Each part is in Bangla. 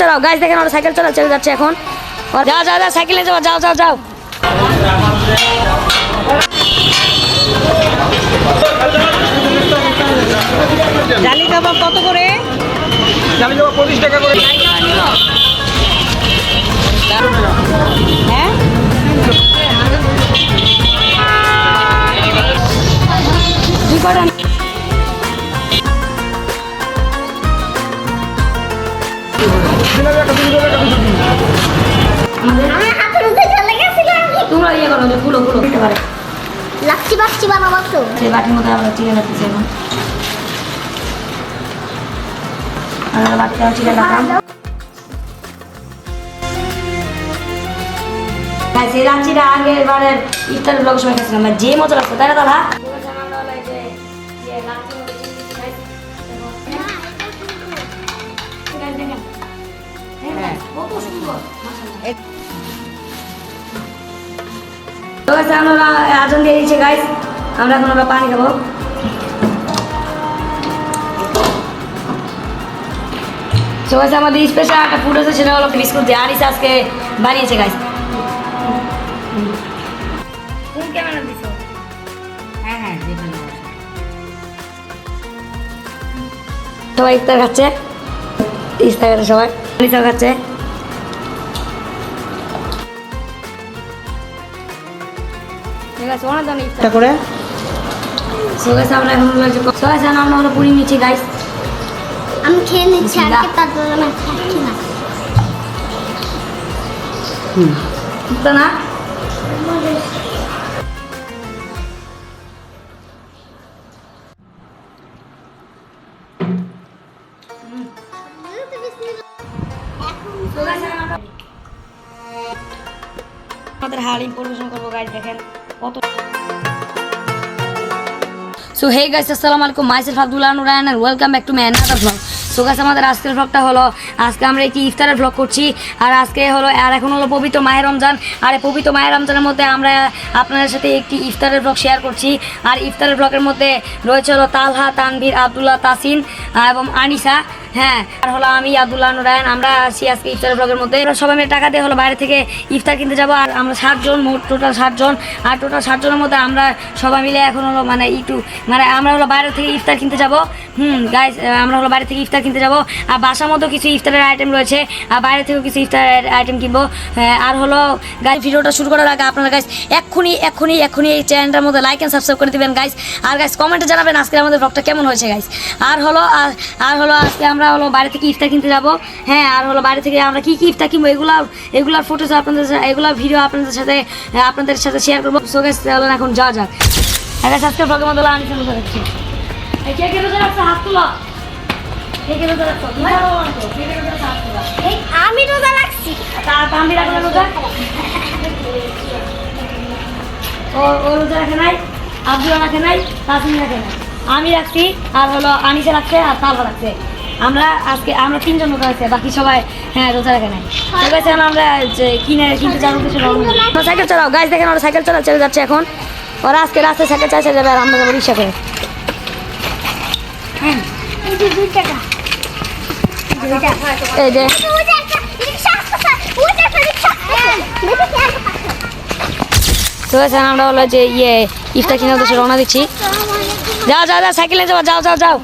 চালাও গাইস, দেখেন ওরা সাইকেল চলে যাচ্ছে এখন। যাও যাও যাও সাইকেলে যাও, যাও যাও যাও। জালি কাবাব কত করে? জালি কাবাব 25 টাকা করে। হ্যাঁ দুই কটা তোমরা ইয়ে করো যে ফুলো ফুলো দিতে পারে লাচ্ছি বাচ্চি বানাবো তো। সেই বাটির মধ্যে আমরা চিকেন রাখতেছি এখন। আমরা বাটিতে চিকেন রাখলাম। সেই লাচ্ছিটা আগের বারের ইফতারের ব্লগের সময় খেয়েছিলাম, যে মজা লাগছে তাই না দাদা? আমরা আজান দিয়ে দিচ্ছি গাইস, আমরা পানি খাবো। তো গাইস আমাদের স্পেশাল একটা ফুড আছে, সেটা হলো বিস্কুট দিয়ে আনিস আজকে বানিয়েছে গাইস। কোন ক্যামেরা দিছো? হ্যাঁ হ্যাঁ যেখানে সবাই ইফতার খাচ্ছে, ইফতার সবাই আনিসাও খাচ্ছে। করে আমরা হলো পুরি নিচ্ছি গাইস। আমি খেয়ে নিচ্ছি আর কি তারপর আমি খাচ্ছি না। তো না আমাদের হালিম পরিবেশন করবো গাইস, দেখেন কত। সো হে গাইস, আসসালামু আলাইকুম, myself Abdullah Nurayan and welcome back to my another blog. So guys আমাদের আজকের ব্লগটা হলো, আজকে আমরা একটি ইফতারের ব্লগ করছি। আর আজকে হলো, আর এখন হলো পবিত্র মাহে রমজান। আর এই পবিত্র মাহে রমজানের মধ্যে আমরা আপনাদের সাথে একটি ইফতারের ব্লগ শেয়ার করছি। আর ইফতারের ব্লগের মধ্যে রয়েছে হলো তালহা, তানভীর, আব্দুল্লাহ, তাসিন এবং আনিসা। হ্যাঁ, আর হলো আমি আব্দুল্লাহ নুরায়ন। আমরা আছি আজকে ইফতারের ব্লগের মধ্যে। সবাই মিলে টাকা দিয়ে হলো বাইরে থেকে ইফতার কিনতে যাবো। আর আমরা 7 জন, মোট টোটাল 7 জন। আর টোটাল 7 জনের মধ্যে আমরা সবাই মিলে এখন হলো আমরা হলো বাইরে থেকে ইফতার কিনতে যাবো। গাইস, আমরা হলো বাইরে থেকে ইফতার কিনতে যাবো। আর বাসার মধ্যেও কিছু ইফতারের আইটেম রয়েছে, আর বাইরে থেকেও কিছু ইফতারের আইটেম কিনবো। আর হলো গাইস, ভিডিওটা শুরু করার আগে আপনারা গাইস এক্ষুনি এই চ্যানেলটার মধ্যে লাইক অ্যান্ড সাবস্ক্রাইব করে দিবেন গাইস। আর গাইস কমেন্টে জানাবেন আজকে আমাদের ব্লগটা কেমন হয়েছে গাইস। আর হলো আজকে আমরা হলো বাইরে থেকে ইফতার কিনতে যাবো। হ্যাঁ, আর হলো বাইরে থেকে আমরা কি ইফতার কিনবো এগুলার ফুটেজ এগুলার ভিডিও আপনাদের সাথে শেয়ার করবো। সো গাইস চলুন এখন যাওয়া যাক। আজকে ব্লগের মধ্যে আমি শুরু করেছি। কে রোজা রাখছো হাত তুলো। কে রোজা রাখছো? আমি রোজা রাখছি। তানভীর রাখলো রোজা? ও রোজা রাখে নাই, আব্দুল্লাহ রাখে নাই, তাসিন রাখে নাই, আমি রাখছি, আর হলো আনিসা রাখছে, আর তালহা রাখছে। আমরা 3 জন রোজা রাখছে, বাকি সবাই রোজা রাখে নাই। ঠিক আছে, আমরা কিনতে যাবো কিছু। সাইকেল চালাও গাইস, দেখেন ওরা সাইকেল চলে যাচ্ছে এখন। ওরা আজকে রাস্তায় সাইকেল চালিয়ে যাবে, আর আমরা যাবো রিক্সা করে। এই যে ঠিক আছে, আমরা হলো যে ইফতার কিনে উদ্দেশ্যে রওনা দিচ্ছি। যাও যাও যাও সাইকেলে যাও, যাও যাও যাও।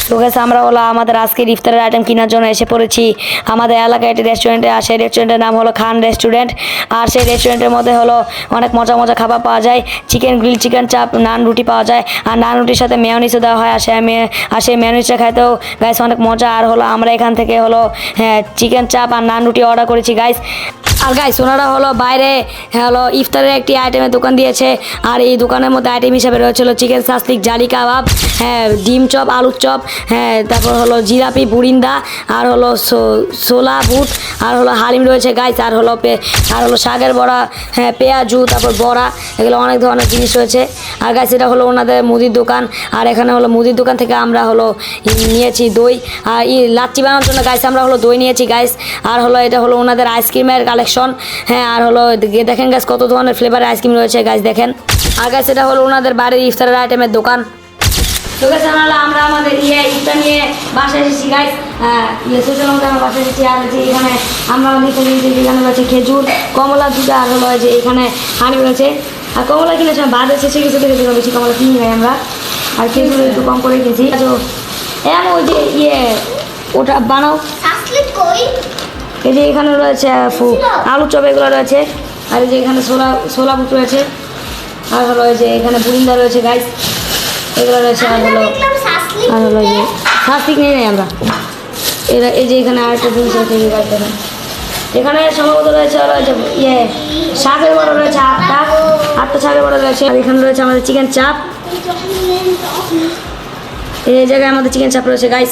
তো গেছে আমরা হলো আমাদের আজকের ইফতারের আইটেম কেনার জন্য এসে পড়েছি আমাদের এলাকায় একটি রেস্টুরেন্টে। আর সেই রেস্টুরেন্টের নাম হলো খান রেস্টুরেন্ট। আর সেই রেস্টুরেন্টের মধ্যে হলো অনেক মজা খাবার পাওয়া যায়। গ্রিল চিকেন চাপ, নান রুটি পাওয়া যায়। আর নান রুটির সাথে মেয়োনিজও দেওয়া হয়। আর সেই মেয়োনিজটা খাইতেও গাইস অনেক মজা। আর হলো আমরা এখান থেকে হলো চিকেন চাপ আর নান রুটি অর্ডার করেছি গাইস। আর গাইস ওনারা হলো বাইরে হলো ইফতারের একটি আইটেমের দোকান দিয়েছে। আর এই দোকানের মধ্যে আইটেম হিসাবে রয়েছিল চিকেন সাসলিক, জালি কাবাব, ডিম চপ, আলুর চপ, তারপর হলো জিলাপি, বুরিন্দা, আর হলো ছোলা বুট, আর হলো হালিম রয়েছে গাইস। আর হলো শাকের বড়া, পেঁয়াজু, তারপর বড়া, এগুলো অনেক ধরনের জিনিস রয়েছে। আর গাইস এটা হলো ওনাদের মুদির দোকান। আর এখানে হলো মুদির দোকান থেকে আমরা হলো নিয়েছি দই। আর লাচ্ছি বানানোর জন্য গাইস আমরা হলো দই নিয়েছি গাইস। আর হলো এটা হলো ওনাদের আইসক্রিমের কালেকশন। আর হলো দেখেন গাইস কত ধরনের ফ্লেভারের আইসক্রিম রয়েছে গাইস, দেখেন। আর গাইস এটা হলো ওনাদের বাড়ির ইফতারের আইটেমের দোকান। তো গাইস আমরা আমাদের ইফতার নিয়ে বাসায় এসেছি গাইস। সোশ্যাল মধ্যে আমরা বাসায় এসেছি। আর যে এখানে আমরা লিখে নিয়েছি যেখানে রয়েছে খেজুর, কমলা দুটো, আর হলো যে এখানে হানি রয়েছে। আর কমলা কিনেছি বাদ শেষে কিছু থেকে দিলাম, বেশি কমলা কিনি নাই আমরা। আর খেজুর একটু কম করে কিনছি। ওই যে ওটা বানাও। এই যে এখানে রয়েছে আলু চপ, এগুলো রয়েছে। আর এই যে এখানে ছোলা বুট রয়েছে। আর হলো যে এখানে বুরিন্দা রয়েছে গাইস, এগুলো রয়েছে। আর হলো যে শাস্তিক নেই নাই আমরা। এই যে এখানে আরেকটা জিনিস রয়েছে, গাছ দেখেন। এখানে সম্ভবত রয়েছে হলো যে শাকের বড়া রয়েছে আটটা শাকের বড়া রয়েছে। আর এখানে রয়েছে আমাদের চিকেন চাপ। এই জায়গায় আমাদের চিকেন চাপ রয়েছে গাইস।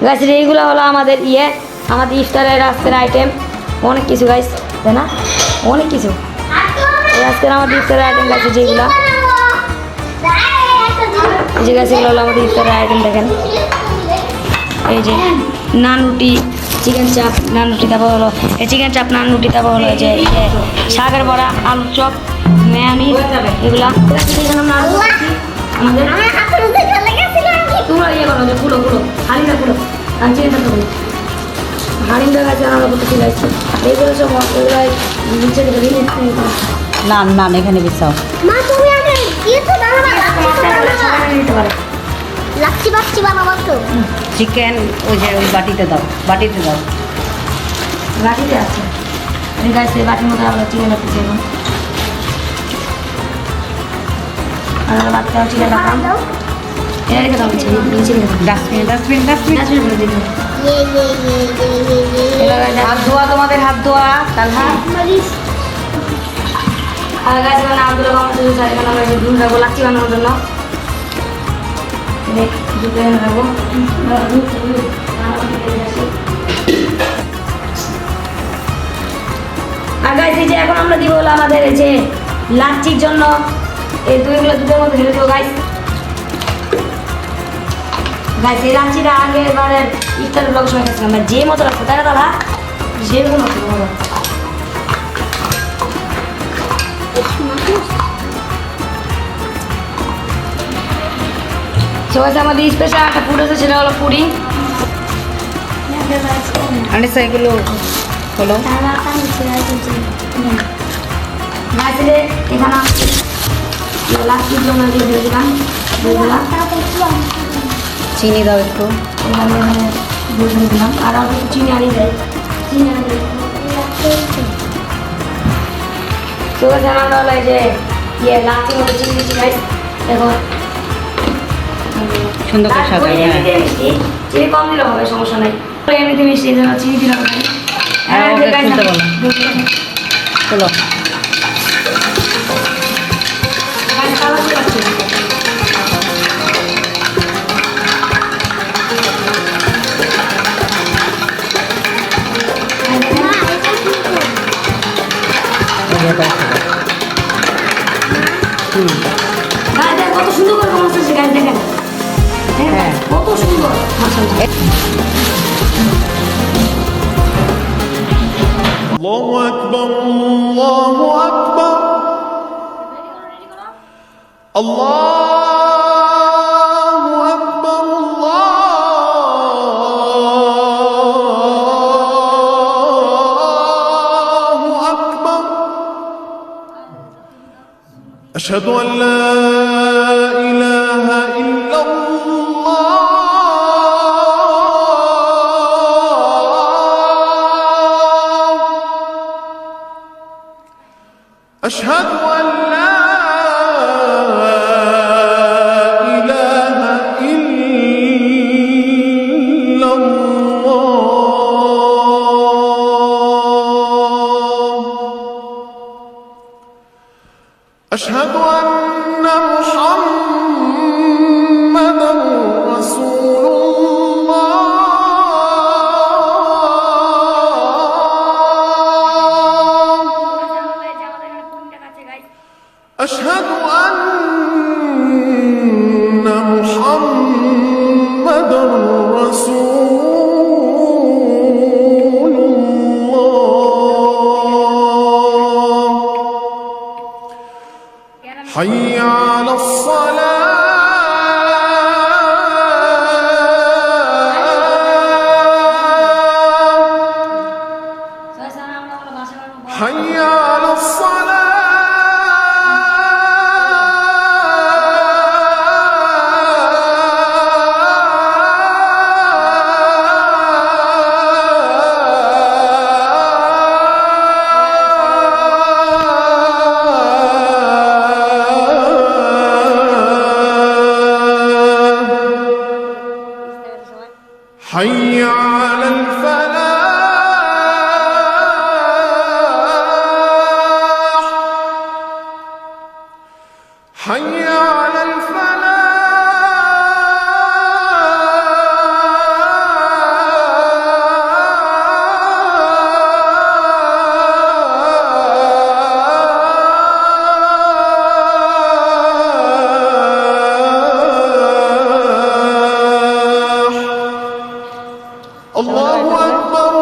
গাছ এইগুলো হলো আমাদের আমাদের ইফতারের আজকের আইটেম। অনেক কিছু গাইস, তাই না? অনেক কিছু আজকের আমাদের ইফতারের আইটেম গাছ যেগুলো, এই যে গাছ এগুলো হলো আমাদের ইফতারের আইটেম। দেখেন এই যে নান রুটি, চিকেন চাপ, নান রুটি, তারপর হলো এই চিকেন চাপ, নান রুটি, তারপর হলো যে শাকের বড়া, আলুর চপ, মেয়ানি, এগুলা আমাদের। তোমরা করো যে পুরো হালিটা পুরো আমি চিকেন চাপটা করি হালিমটা গাছে আমরা করতে ঠিক আছে। এইগুলো সব এগুলো নিচে না এখানে বিছাও। নিতে পারে। চিকেন ওই যে ওই বাটিতে দাও। বাটিতে আছে ঠিক আছে। বাটির মধ্যে আমরা চিকেন রাখতেছি এখন। আর বাচ্চা চিকেন রাখলাম। এটা রেখে দাও ডাস্টবিন বলে দিন। হাত ধোয়া, তোমাদের হাত ধোয়া। তাহলে আর গাছ মানে আব্দুল এখানে আমরা দুধ রাখবো লাচ্ছি বানানোর জন্য। দুধ এনে রাখবো। আর গাছ এই যে এখন আমরা দিব হলো আমাদের এই যে লাচ্ছির জন্য এই দুধের মধ্যে ঢেলে দেবো গাছ। গাছ এই লাচ্ছিটা আগে এবারে ইফতারের ব্লগ সময় খাচ্ছিলাম, যে মতো লাগতো তাই না দাদা? সেরকম হচ্ছে মজা। সবাই আমাদের স্পেশাল একটা ফুড আছে, সেটা হলো পুডিং। আনিসা এগুলো হলো এখানে লাস্টের জন্য দিয়ে দিলাম চিনি দাও একটু। দিলাম আর অল্প একটু চিনি আনিয়ে দেয়। চিনি আনিয়ে তো আমরা হলো যে লাস্টের মধ্যে চিনি দিচ্ছি গাইস। এখন সুন্দর করে সাজাও। মিষ্টি চিনি কম দিলে হবে, সমস্যা নাই। এমনিতে মিষ্টি চিনি দিলাম। চলো কত সুন্দর করে কমাচ্ছে গাছ দেখেন। হ্যাঁ কত সুন্দর الله أكبر الله أكبر الله أكبر الله أكبر أشهد أن لا إله إلا الله أشهد أن لا إله إلا الله أشهد أن محمدا رسول الله على الصلاة حي على الصلاة حي على الفلاح حي على الفلاح الله أكبر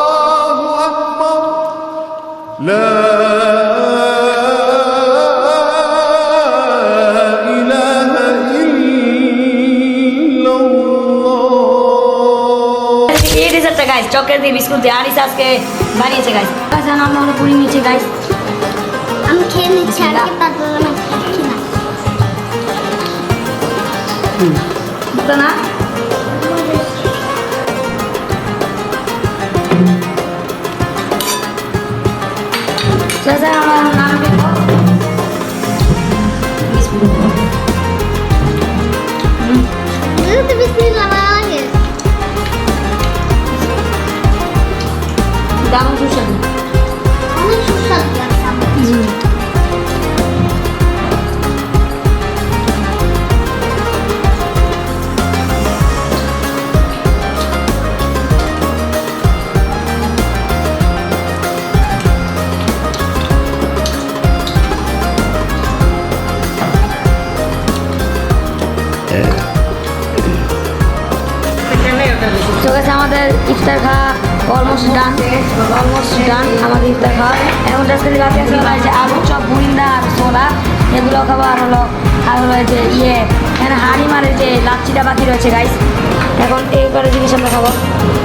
الله أكبر لا إله إلا الله এই ডেজার্টটা গাইস চকলেট দিয়ে বিস্কুট দিয়ে আনিস আজকে বানিয়েছে গাইস গাইস আমরা অনেক পুরি নিয়েছি গাইস আমি খেয়ে নিচ্ছি আর কি পাতলা না কি না বুঝতো না আমরা নাম দেখবো তো বিসমিল্লাহ লাগে দারুণ সুস্বাদু অনেক সুস্বাদু লাগছে তো গেছে আমাদের ইফতার খাওয়া অলমোস্ট ডান আমাদের ইফতার খাওয়া এখন আজকে রাতে আছে হলো যে আলু চপ বুরিন্দা আর ছোলা এগুলো খাবো আর হলো এই যে এখানে হাঁড়ি মারের যে লাচ্ছিটা বাকি রয়েছে গাইস এখন এই করে জিনিস আমরা খাবো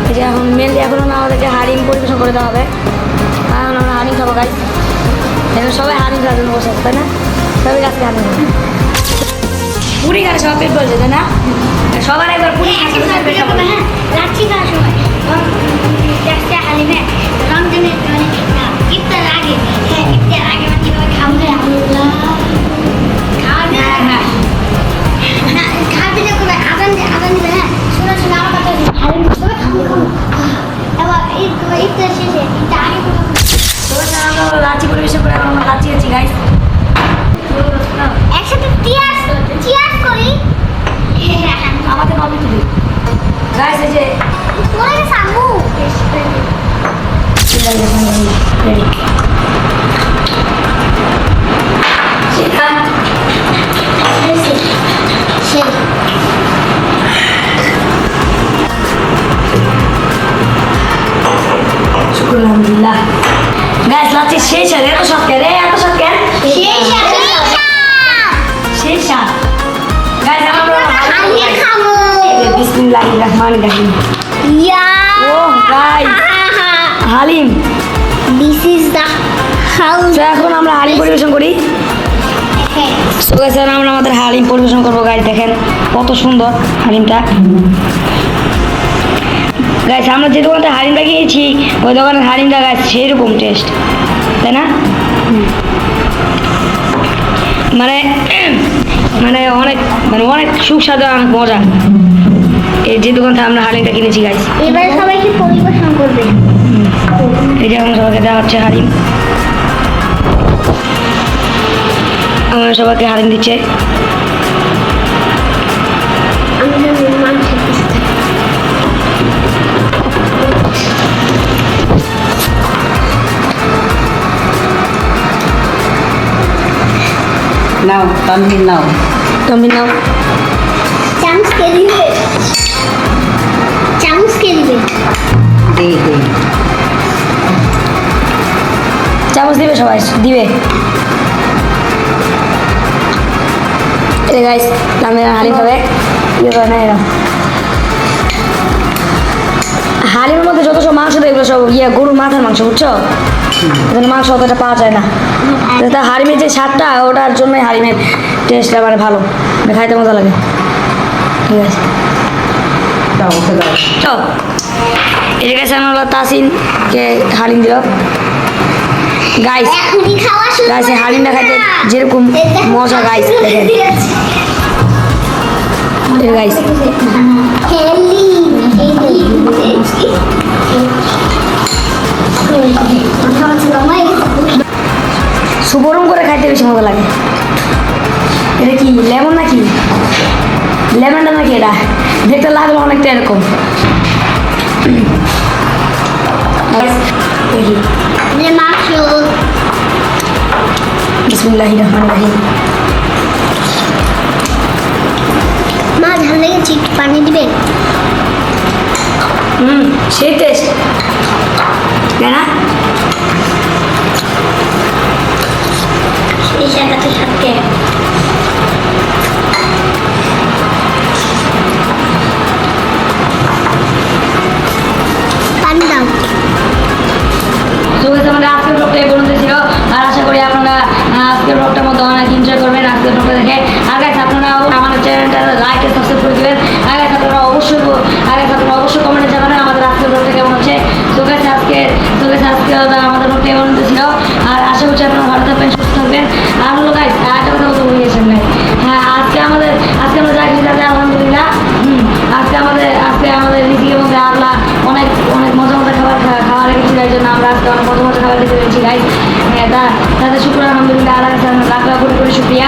এই যে এখন মেনলি এখন আমাদেরকে হাঁড়িম পরিবেশন করে দেওয়া হবে এখন আমরা হাঁড়িম খাবো গাইস এখন সবাই হাঁড়িম খাওয়ার জন্য বসে আছে তাই না সবাই আজকে হাঁড়িম খাবো পুরি খাওয়া সব পেট বলছে তাই না সবার একবার পুরি হ্যাঁ লাচ্ছি খাওয়ার সময় দেখতে হালিমে রমজানের মানে ইফতার আগে হ্যাঁ ইফতার আগে মানে কিভাবে খাবো খাওয়াবে না খাওয়াতে যখন আদান দিবে হ্যাঁ শোনা শোনা আমার কথা হালিম খাবো এবার ইফতার শেষে ইফতার আগে আমরা লাচ্ছি পরিবেশন করে আমরা লাচ্ছি আছি গাইস একসাথে চিয়ার্স করি আমাকে নবী তুলি গাইস এই যে পরে সামু রেডি সেই শুক্র আলহামদুলিল্লাহ গাইস লাচ্ছি শেষ আর এত সব কেন শেষ স্বাদ গাইস আমরা আমি খাবো বিসমিল্লাহির রহমানির রহিম ইয়া ও guys haleem this is the house তো এখন আমরা হালিম পরিবেশন করি সো গাইস আমরা আমাদের হালিম পরিবেশন করবো গাইস দেখেন কত সুন্দর হালিমটা গাইস আমরা যে দোকানটা হালিমটা খেয়েছি ওই দোকানের হালিমটা গাইস সেরকম টেস্ট তাই না মানে অনেক সুস্বাদু অনেক মজা এই যে দোকান থেকে আমরা হালিমটা কিনেছি গাইস এবার সবাইকে পরিবেশন করবে এই যে এখন সবাইকে দেওয়া হচ্ছে হালিম আমরা সবাইকে হালিম দিচ্ছে আমি যেন মানুষের নাও তানভীর নাও তুমি নাও চামচ কে দিবে দে চামচ চামচ দিবে সবাই দিবে। এই গাইস আমি হালিম খাবে ইয়ে করে না এরা হালিমের মধ্যে যত সব মাংস দেয় এগুলো সব গরুর মাথার মাংস বুঝছো, এখানে মাংস অতটা পাওয়া যায় না। তা হালিমের যে স্বাদটা ওটার জন্যই হালিমের টেস্টটা মানে ভালো, খাইতে মজা লাগে। ঠিক আছে দাও ওকে দাও। তো এর কাছে আমি হলো তাসিনকে হালিম দিল গাইস। এখনই খাওয়া শুরু গাইস এই হালিমটা খাইতে যেরকম মজা গাইস দেখেন গাইস। সুবরম করে খাইতে বেশি মজা লাগে। এটা কি লেমন নাকি, লেমনটা নাকি এটা দেখতে লাগলো অনেকটা এরকম। দেখি বিসমিল্লাহির রহমানির রহিম। মা ঝাল লেগেছে, একটু পানি দিবেন? সেই টেস্ট তাই না? এই জায়গাতে থাকে পানি দাও। তো guys, আমাদের আজকের ব্লগটা এই পর্যন্ত ছিল, আর আশা করি আপনারা আজকের ব্লগটার মধ্যে অনেক এনজয় করবেন আজকের ব্লগটা দেখে। আর গাইস আপনারাও আমাদের চ্যানেলটা লাইক আর সাবস্ক্রাইব করে দিবেন। আর গাইস আপনারা অবশ্যই কমেন্টে জানাবেন আমাদের আজকের ব্লগটা কেমন হচ্ছে। তো গাইস আজকে আমাদের ব্লগটা এই পর্যন্ত ছিল, আর আশা করছি আপনারা ভালো থাকবেন, সুস্থ থাকবেন। আর হলো গাইস একটা কথা বলতে ভুলে গেছেন ভাই, হ্যাঁ আজকে আমরা যা কিছু যাতে আলহামদুলিল্লাহ আজকে আমাদের রিজিকের মধ্যে আল্লাহ অনেক মজা খাবার রেখেছিল, এই জন্য আমরা আজকে অনেক মজা খাবার খেতে পেরেছি গাইস। তাদের শুক্র আলহামদুলিল্লাহ আল্লাহ কাছে আমরা লাখ লাখ কোটি কোটি শুকরিয়া।